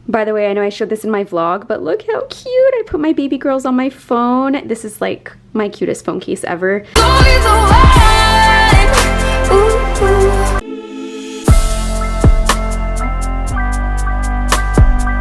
By the way, I know I showed this in my vlog, but look how cute. I put my baby girls on my phone. This is like my cutest phone case ever.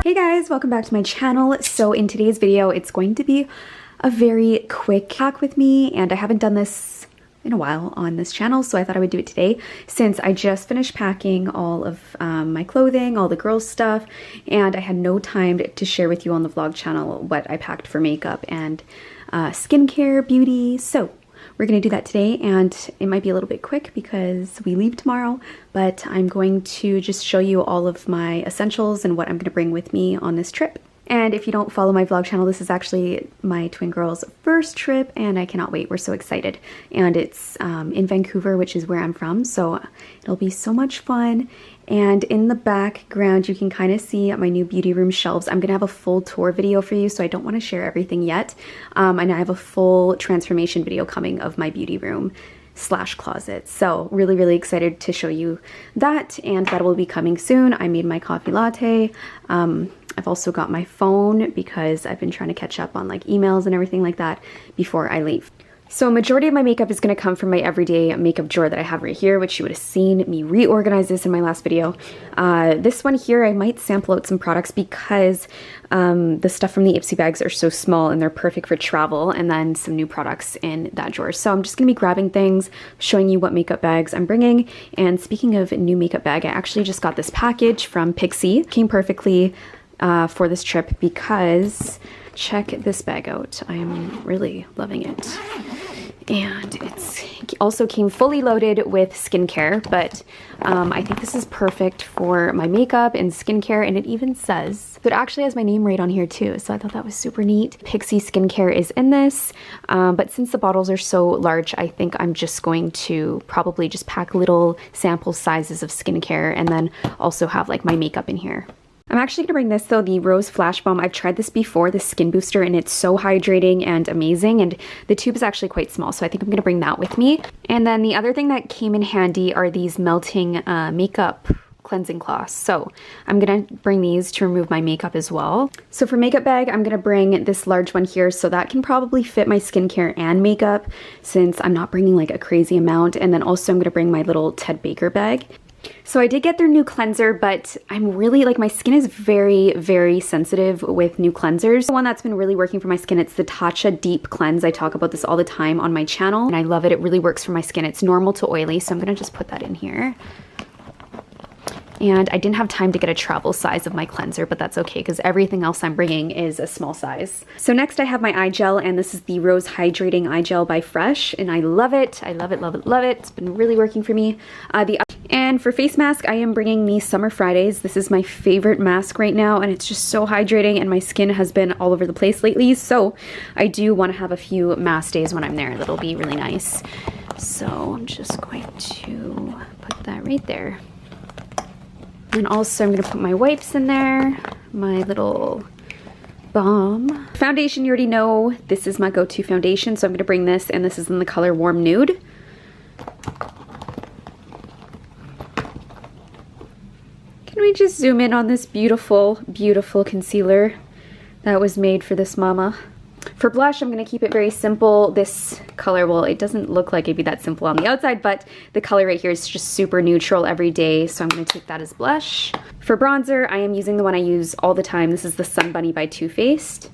Hey guys, welcome back to my channel. So in today's video, it's going to be a very quick hack with me, and I haven't done this in a while on this channel, so I thought I would do it today since I just finished packing all of my clothing, all the girls' stuff, and I had no time to share with you on the vlog channel what I packed for makeup and skincare, beauty. So we're gonna do that today, and it might be a little bit quick because we leave tomorrow, but I'm going to just show you all of my essentials and what I'm gonna bring with me on this trip. And if you don't follow my vlog channel, this is actually my twin girls' first trip, and I cannot wait. We're so excited. And it's in Vancouver, which is where I'm from, so it'll be so much fun. And in the background, you can kind of see my new beauty room shelves. I'm gonna have a full tour video for you, so I don't want to share everything yet. And I have a full transformation video coming of my beauty room / closet. So really excited to show you that, and that will be coming soon. I made my coffee latte. I've also got my phone because I've been trying to catch up on like emails and everything like that before I leave. So a majority of my makeup is going to come from my everyday makeup drawer that I have right here, which you would have seen me reorganize this in my last video. This one here, I might sample out some products because the stuff from the Ipsy bags are so small and they're perfect for travel, and then some new products in that drawer. So I'm just going to be grabbing things, showing you what makeup bags I'm bringing. And speaking of new makeup bag, I actually just got this package from Pixie. It came perfectly for this trip because check this bag out. I am really loving it. And it also came fully loaded with skincare, but I think this is perfect for my makeup and skincare, and it even says, so it actually has my name right on here too, so I thought that was super neat. Pixie skincare is in this, but since the bottles are so large, I think I'm just going to probably just pack little sample sizes of skincare and then also have like my makeup in here. I'm actually gonna bring this though, the Rose Flash Balm. I've tried this before, the skin booster, and it's so hydrating and amazing, and the tube is actually quite small, so I think I'm gonna bring that with me. And then the other thing that came in handy are these melting makeup cleansing cloths. So I'm gonna bring these to remove my makeup as well. So for makeup bag, I'm gonna bring this large one here, so that can probably fit my skincare and makeup since I'm not bringing like a crazy amount. And then also I'm gonna bring my little Ted Baker bag. So I did get their new cleanser, but I'm really like, my skin is very sensitive with new cleansers. The one that's been really working for my skin, it's the Tatcha Deep Cleanse. I talk about this all the time on my channel, and I love it. It really works for my skin. It's normal to oily, so I'm gonna just put that in here. And I didn't have time to get a travel size of my cleanser, but that's okay because everything else I'm bringing is a small size. So next I have my eye gel, and this is the Rose Hydrating Eye Gel by Fresh, and I love it. I love it. It's been really working for me. And for face mask, I am bringing the Summer Fridays. This is my favorite mask right now, and it's just so hydrating, and my skin has been all over the place lately, so I do want to have a few mask days when I'm there. That'll be really nice. So I'm just going to put that right there. And also I'm gonna put my wipes in there, my little balm. Foundation, you already know, this is my go-to foundation, so I'm gonna bring this, and this is in the color Warm Nude. Can we just zoom in on this beautiful concealer that was made for this mama? For blush, I'm going to keep it very simple. This color, well, it doesn't look like it'd be that simple on the outside, but the color right here is just super neutral every day, so I'm going to take that as blush. For bronzer, I am using the one I use all the time. This is the Sun Bunny by Too Faced,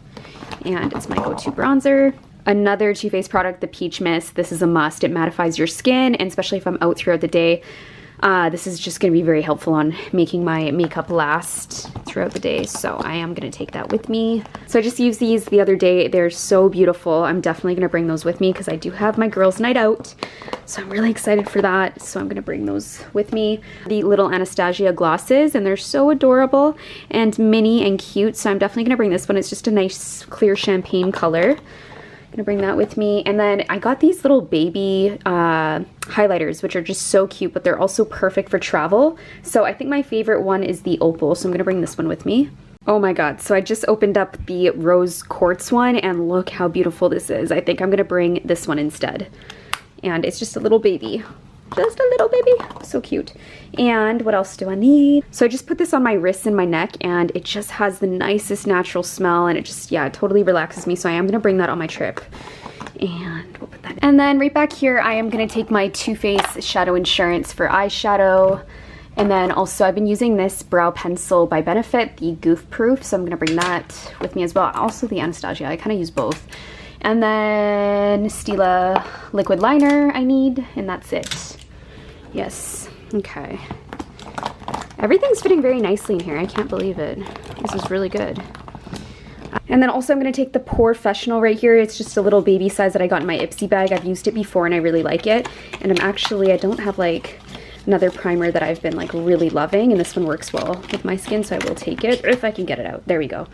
and it's my go-to bronzer. Another Too Faced product, the Peach Mist. This is a must. It mattifies your skin, and especially if I'm out throughout the day, this is just going to be very helpful on making my makeup last throughout the day, so I am going to take that with me. So I just used these the other day. They're so beautiful. I'm definitely going to bring those with me because I do have my girls' night out, so I'm really excited for that, so I'm going to bring those with me. The little Anastasia glosses, and they're so adorable and mini and cute, so I'm definitely going to bring this one. It's just a nice clear champagne color. Gonna bring that with me. And then I got these little baby highlighters, which are just so cute, but they're also perfect for travel. So I think my favorite one is the Opal, so I'm gonna bring this one with me. Oh my god, so I just opened up the Rose Quartz one, and look how beautiful this is. I think I'm gonna bring this one instead. And it's just a little baby. Just a little baby. So cute. And what else do I need? So I just put this on my wrists and my neck, and it just has the nicest natural smell, and it just, yeah, it totally relaxes me. So I am going to bring that on my trip. And we'll put that in. And then right back here, I am going to take my Too Faced Shadow Insurance for eyeshadow. And then also I've been using this brow pencil by Benefit, the Goof Proof. So I'm going to bring that with me as well. Also the Anastasia. I kind of use both. And then Stila liquid liner I need, and that's it. Yes. Okay. Everything's fitting very nicely in here. I can't believe it. This is really good. And then also I'm going to take the Porefessional right here. It's just a little baby size that I got in my Ipsy bag. I've used it before and I really like it. And I don't have like another primer that I've been like really loving, and this one works well with my skin, so I will take it if I can get it out. There we go.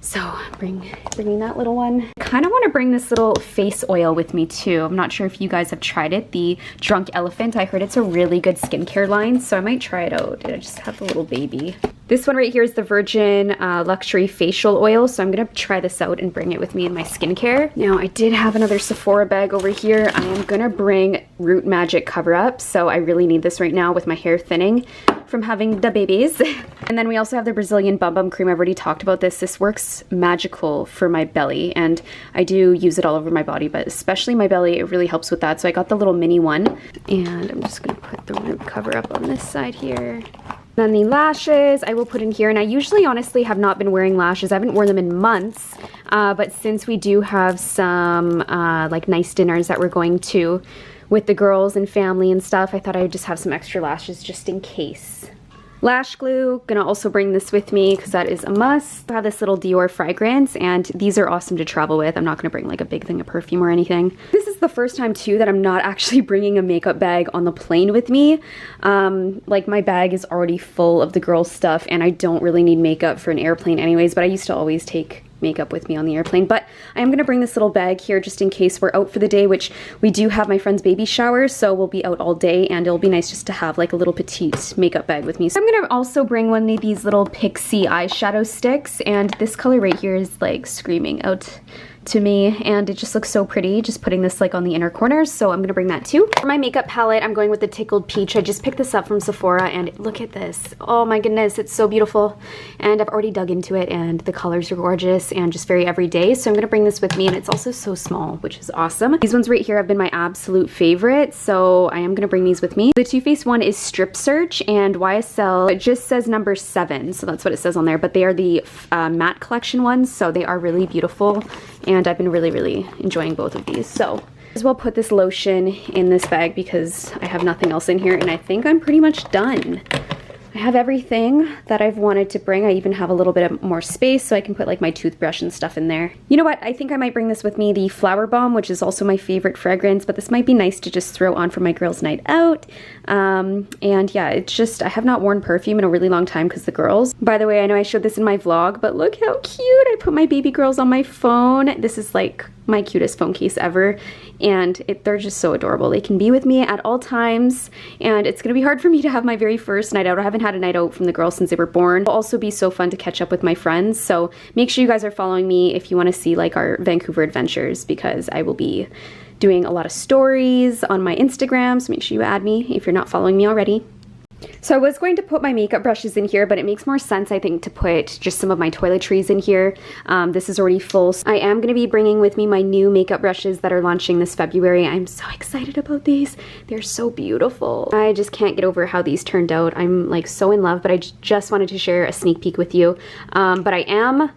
So bringing that little one. I kind of want to bring this little face oil with me too. I'm not sure if you guys have tried it, the Drunk Elephant. I heard it's a really good skincare line, so I might try it out. I just have the little baby. This one right here is the Virgin Luxury Facial Oil, so I'm going to try this out and bring it with me in my skincare. Now, I did have another Sephora bag over here. I am going to bring Root Magic Cover Up, so I really need this right now with my hair thinning from having the babies. And then we also have the Brazilian Bum Bum Cream. I've already talked about this. This works magical for my belly, and I do use it all over my body, but especially my belly, it really helps with that. So I got the little mini one, and I'm just going to put the Root Cover Up on this side here. Then the lashes I will put in here, and I usually honestly have not been wearing lashes. I haven't worn them in months, but since we do have some like nice dinners that we're going to with the girls and family and stuff, I thought I would just have some extra lashes just in case. Lash glue, gonna also bring this with me because that is a must. I have this little Dior fragrance, and these are awesome to travel with. I'm not gonna bring like a big thing of perfume or anything. This is the first time too that I'm not actually bringing a makeup bag on the plane with me. Like my bag is already full of the girls' stuff, and I don't really need makeup for an airplane anyways, but I used to always take makeup with me on the airplane. But I am going to bring this little bag here just in case we're out for the day, which we do have my friend's baby shower, so we'll be out all day, and it'll be nice just to have like a little petite makeup bag with me. So I'm going to also bring one of these little Pixie eyeshadow sticks, and this color right here is like screaming out to me, and it just looks so pretty, just putting this like on the inner corners, so I'm gonna bring that too. For my makeup palette, I'm going with the Tickled Peach. I just picked this up from Sephora, and look at this. Oh my goodness, it's so beautiful, and I've already dug into it, and the colors are gorgeous and just very everyday, so I'm gonna bring this with me, and it's also so small, which is awesome. These ones right here have been my absolute favorite, so I am gonna bring these with me. The Too Faced one is Strip Search, and YSL, it just says number 7, so that's what it says on there, but they are the matte collection ones, so they are really beautiful, and I've been really enjoying both of these. So as well put this lotion in this bag because I have nothing else in here, and I think I'm pretty much done. I have everything that I've wanted to bring. I even have a little bit of more space so I can put like my toothbrush and stuff in there. You know what? I think I might bring this with me, the Flower Bomb, which is also my favorite fragrance, but this might be nice to just throw on for my girls' night out. And yeah, it's just, I have not worn perfume in a really long time because the girls. By the way, I know I showed this in my vlog, but look how cute. I put my baby girls on my phone. This is like my cutest phone case ever, and they're just so adorable. They can be with me at all times, and it's gonna be hard for me to have my very first night out. I haven't had a night out from the girls since they were born. It'll also be so fun to catch up with my friends, so make sure you guys are following me if you want to see like our Vancouver adventures, because I will be doing a lot of stories on my Instagram, so make sure you add me if you're not following me already. So I was going to put my makeup brushes in here, but it makes more sense, I think, to put just some of my toiletries in here. This is already full. So I am going to be bringing with me my new makeup brushes that are launching this February. I'm so excited about these. They're so beautiful. I just can't get over how these turned out. I'm like so in love, but I just wanted to share a sneak peek with you. But I am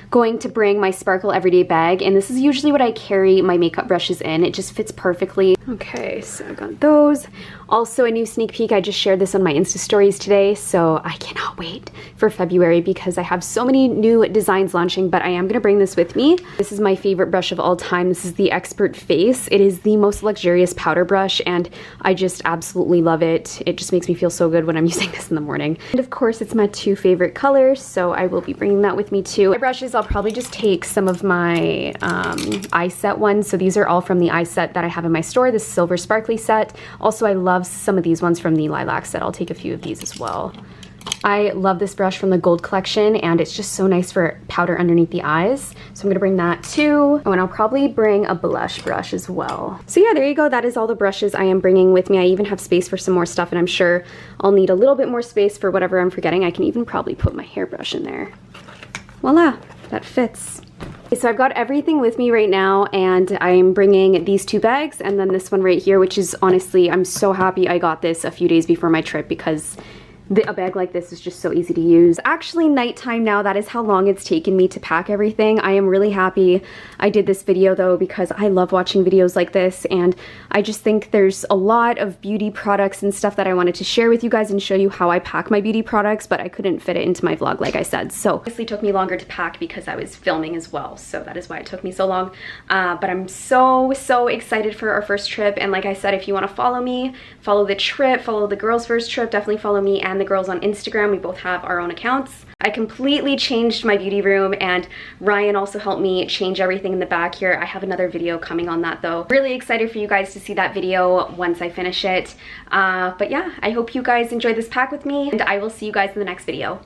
going to bring my Sparkle Everyday bag, and this is usually what I carry my makeup brushes in. It just fits perfectly. Okay, so I've got those. Also a new sneak peek, I just shared this on my Insta stories today, so I cannot wait for February because I have so many new designs launching, but I am gonna bring this with me. This is my favorite brush of all time. This is the Expert Face. It is the most luxurious powder brush, and I just absolutely love it. It just makes me feel so good when I'm using this in the morning. And of course, it's my 2 favorite colors, so I will be bringing that with me too. My brushes, I'll probably just take some of my eye set ones. So these are all from the eye set that I have in my store, this silver sparkly set. Also, I love some of these ones from the lilac set. I'll take a few of these as well. I love this brush from the Gold Collection, and it's just so nice for powder underneath the eyes. So I'm gonna bring that too. Oh, and I'll probably bring a blush brush as well. So yeah, there you go. That is all the brushes I am bringing with me. I even have space for some more stuff, and I'm sure I'll need a little bit more space for whatever I'm forgetting. I can even probably put my hairbrush in there. Voila, that fits. So I've got everything with me right now, and I'm bringing these 2 bags and then this one right here, which is honestly, I'm so happy I got this a few days before my trip because a bag like this is just so easy to use. Actually, nighttime now, that is how long it's taken me to pack everything. I am really happy I did this video though, because I love watching videos like this, and I just think there's a lot of beauty products and stuff that I wanted to share with you guys and show you how I pack my beauty products, but I couldn't fit it into my vlog like I said. So obviously it took me longer to pack because I was filming as well, so that is why it took me so long. But I'm so excited for our first trip, and like I said, if you want to follow me, follow the trip, follow the girls' first trip, definitely follow me and the girls on Instagram. We both have our own accounts. I completely changed my beauty room, and Ryan also helped me change everything in the back here. I have another video coming on that though. Really excited for you guys to see that video once I finish it. But yeah, I hope you guys enjoyed this pack with me, and I will see you guys in the next video.